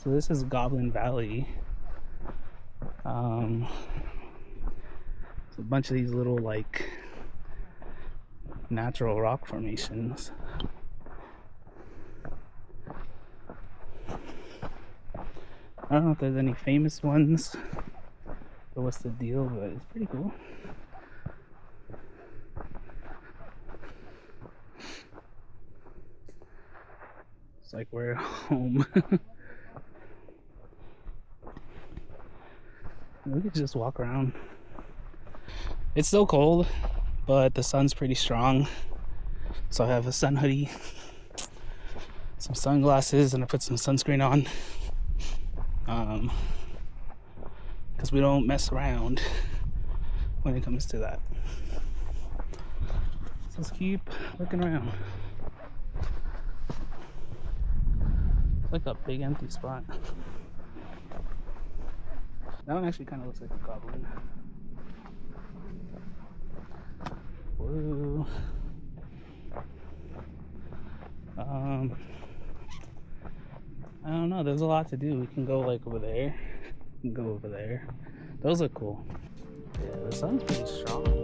So this is Goblin Valley. It's a bunch of these little like natural rock formations. I don't know if there's any famous ones or what's the deal, but it's pretty cool. It's like we're home. We could just walk around. It's still cold, but the sun's pretty strong. So I have a sun hoodie, some sunglasses, and I put some sunscreen on. Because we don't mess around when it comes to that. So let's keep looking around. It's like a big empty spot. That one actually kind of looks like a goblin. Whoa. I don't know. There's a lot to do. We can go like over there. We can go over there. Those look cool. Yeah, the sun's pretty strong.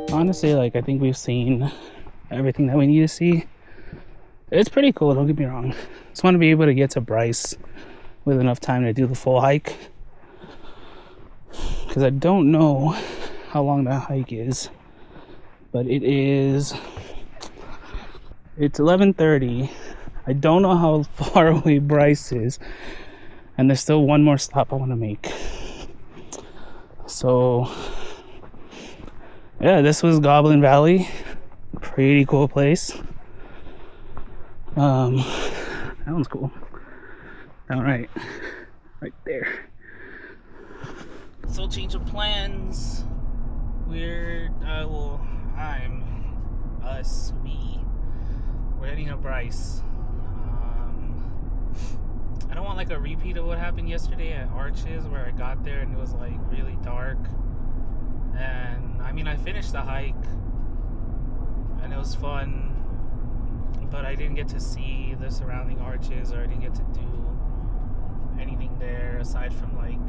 Honestly, like, I think we've seen everything that we need to see. It's pretty cool, don't get me wrong. Just want to be able to get to Bryce with enough time to do the full hike, because I don't know how long that hike is, but it's 11:30. I don't know how far away Bryce is, and there's still one more stop I want to make. So yeah, this was Goblin Valley. Pretty cool place. That one's cool. All right, right there. So change of plans. We're heading to Bryce. I don't want like a repeat of what happened yesterday at Arches, where I got there and it was like really dark. And I mean, I finished the hike and it was fun, but I didn't get to see the surrounding arches, or I didn't get to do anything there aside from like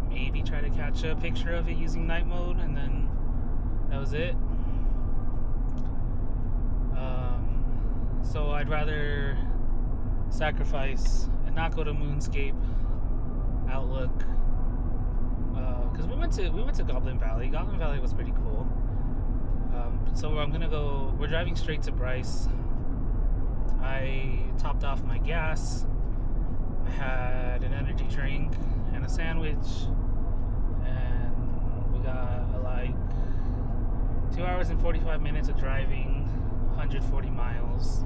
maybe try to catch a picture of it using night mode, and then that was it. So I'd rather sacrifice and not go to Moonscape Outlook, because we went to Goblin Valley. Goblin Valley was pretty cool. So we're driving straight to Bryce. I topped off my gas. I had an energy drink and a sandwich, and we got like 2 hours and 45 minutes of driving, 140 miles.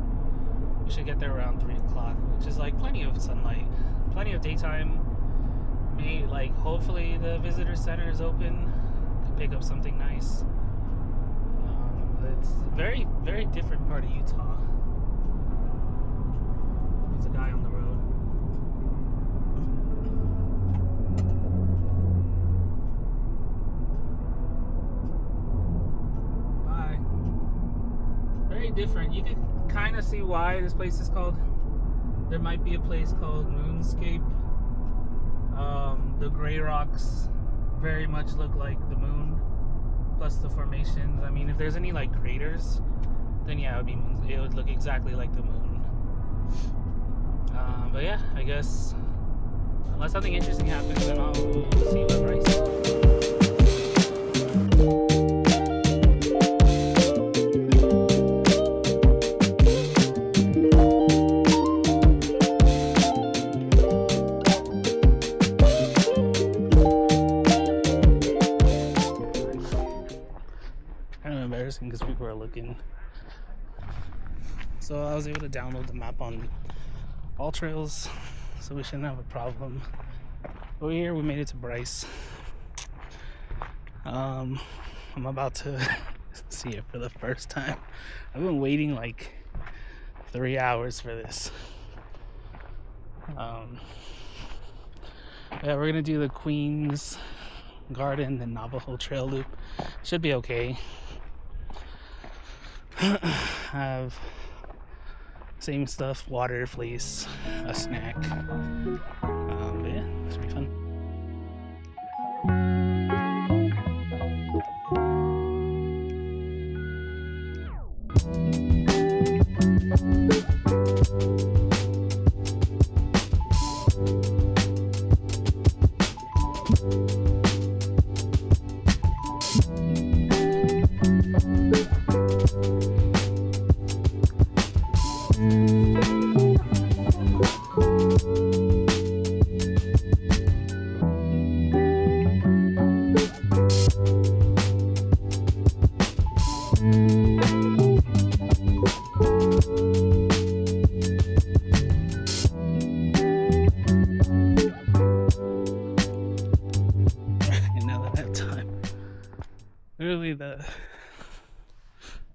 We should get there around 3 o'clock, which is like plenty of sunlight, plenty of daytime. Hopefully the visitor center is open. Could pick up something nice. It's a very, very different part of Utah. There's a guy on the road. Bye. Very different. You can kind of see why this place is called. There might be a place called Moonscape. The gray rocks very much look like the moon. plus the formations. I mean, if there's any like craters, then yeah, it would be moons. It would look exactly like the moon. But yeah, I guess unless something interesting happens, then I'll see you at Bryce. Because people are looking. So I was able to download the map on AllTrails, so we shouldn't have a problem. Over here we made it to Bryce. I'm about to see it for the first time. I've been waiting like 3 hours for this. Yeah, we're gonna do the Queens Garden and Navajo Trail loop. Should be okay. Have same stuff, water, fleece, a snack. But yeah, it's gonna be fun.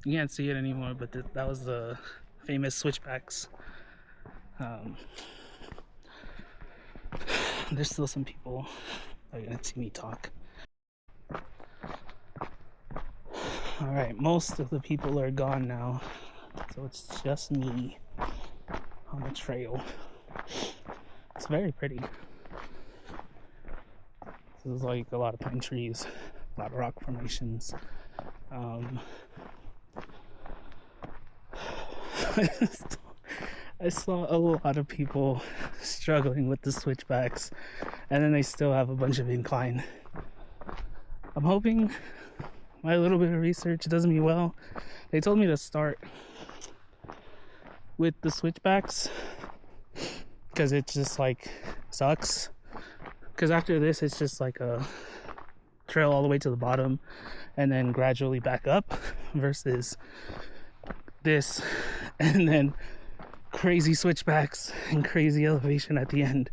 You can't see it anymore, but that was the famous switchbacks. There's still some people that are gonna see me talk. Alright, most of the people are gone now, so it's just me on the trail. It's very pretty. This is like a lot of pine trees, a lot of rock formations. I saw a lot of people struggling with the switchbacks, and then they still have a bunch of incline. I'm hoping my little bit of research does me well. They told me to start with the switchbacks because it just like sucks. Because after this, it's just like a trail all the way to the bottom and then gradually back up, versus this and then crazy switchbacks and crazy elevation at the end.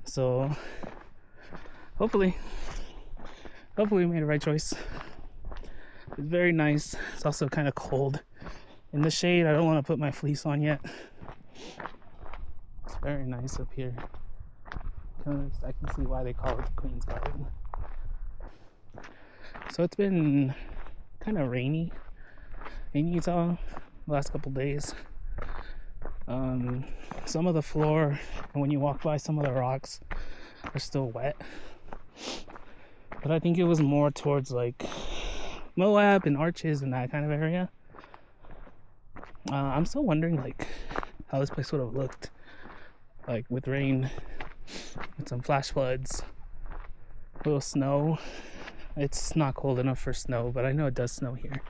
So hopefully we made the right choice. It's very nice. It's also kind of cold in the shade. I don't want to put my fleece on yet. It's very nice up here. I can see why they call it the Queen's Garden. So it's been kind of rainy in Utah the last couple days. Some of the floor, and when you walk by some of the rocks, are still wet. But I think it was more towards like Moab and Arches and that kind of area. I'm still wondering like how this place would have looked like with rain, with some flash floods, a little snow. It's not cold enough for snow, but I know it does snow here.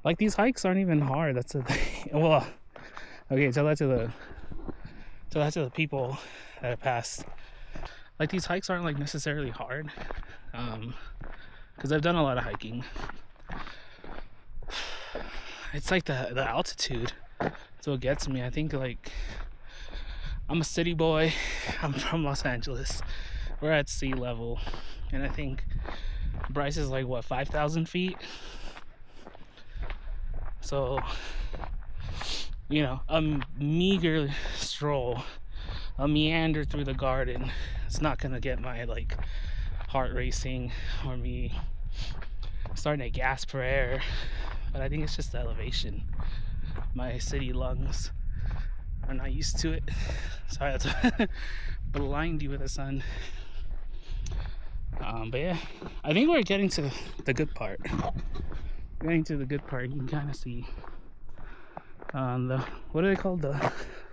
Like, these hikes aren't even hard. That's a thing. Well, okay, tell that to the people that have passed. Like, these hikes aren't like necessarily hard, because I've done a lot of hiking. It's like the altitude. That's what gets me. I think like I'm a city boy. I'm from Los Angeles. We're at sea level, and I think Bryce is like what, 5,000 feet. So, you know, a meager stroll, a meander through the garden, it's not gonna get my like heart racing or me starting to gasp for air. But I think it's just the elevation. My city lungs are not used to it, so I have to blind you with the sun. But yeah, I think we're getting to the good part. Getting to the good part, you can kind of see the, what are they called? The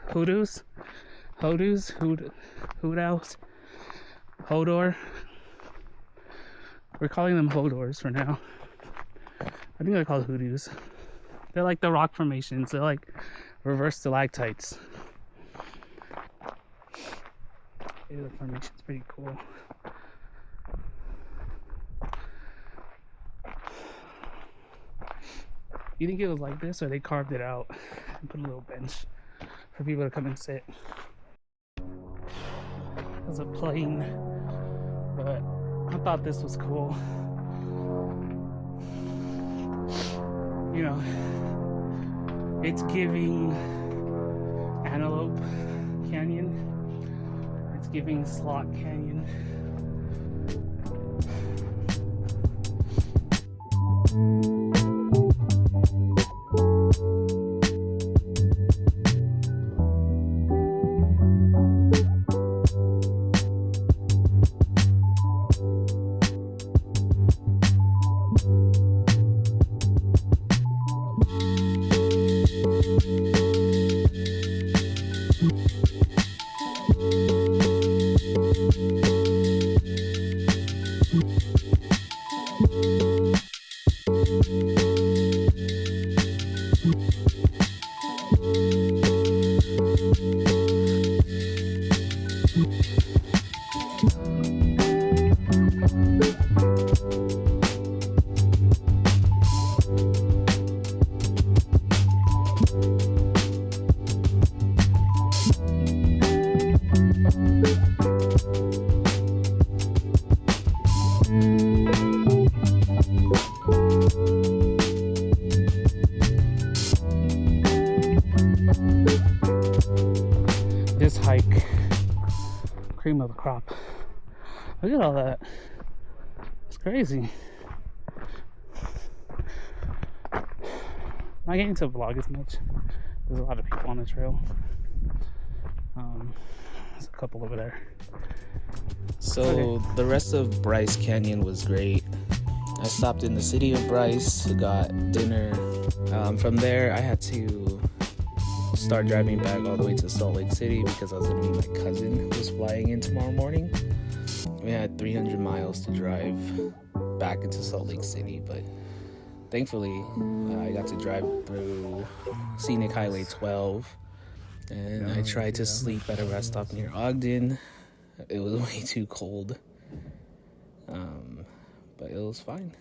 hoodoos? Hoodoos? Hoodows? Hodor? We're calling them Hodors for now. I think they're called hoodoos. They're like the rock formations. They're like reverse stalactites. The formation's pretty cool. You think it was like this, or they carved it out and put a little bench for people to come and sit? There's a plane, but I thought this was cool. You know, it's giving Antelope Canyon. It's giving Slot Canyon. This hike, cream of the crop. Look at all that. It's crazy. Not getting to vlog as much. There's a lot of people on the trail. There's a couple over there. So the rest of Bryce Canyon was great. I stopped in the city of Bryce, got dinner. From there, I had to start driving back all the way to Salt Lake City because I was going to meet my cousin who was flying in tomorrow morning. We had 300 miles to drive back into Salt Lake City, but thankfully I got to drive through Scenic Highway 12, and I tried to sleep at a rest stop near Ogden. It was way too cold, but it was fine.